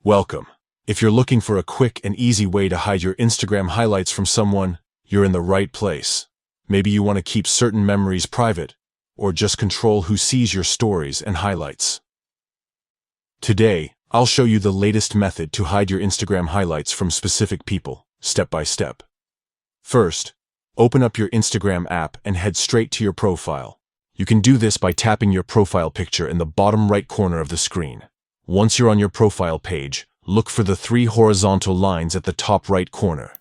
Welcome. If you're looking for a quick and easy way to hide your Instagram highlights from someone, you're in the right place. Maybe you want to keep certain memories private, or just control who sees your stories and highlights. Today, I'll show you the latest method to hide your Instagram highlights from specific people, step by step. First, open up your Instagram app and head straight to your profile. You can do this by tapping your profile picture in the bottom right corner of the screen. Once you're on your profile page, look for the 3 horizontal lines at the top right corner.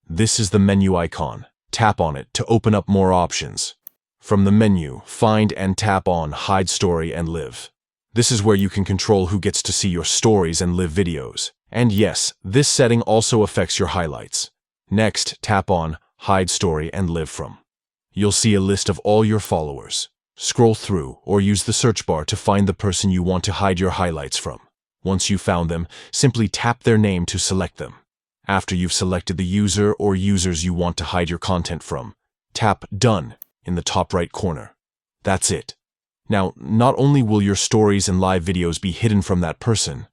This is the menu icon. Tap on it to open up more options. From the menu, find and tap on Hide Story and Live. This is where you can control who gets to see your stories and live videos. And yes, this setting also affects your highlights. Next, tap on Hide Story and Live From. You'll see a list of all your followers. Scroll through or use the search bar to find the person you want to hide your highlights from. Once you've found them, simply tap their name to select them. After you've selected the user or users you want to hide your content from, tap Done in the top right corner. That's it. Now, not only will your stories and live videos be hidden from that person,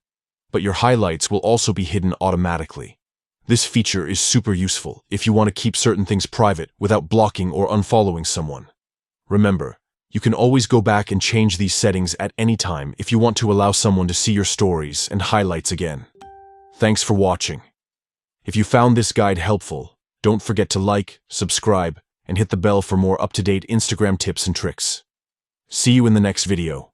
but your highlights will also be hidden automatically. This feature is super useful if you want to keep certain things private without blocking or unfollowing someone. Remember, you can always go back and change these settings at any time if you want to allow someone to see your stories and highlights again. Thanks for watching. If you found this guide helpful, don't forget to like, subscribe, and hit the bell for more up-to-date Instagram tips and tricks. See you in the next video.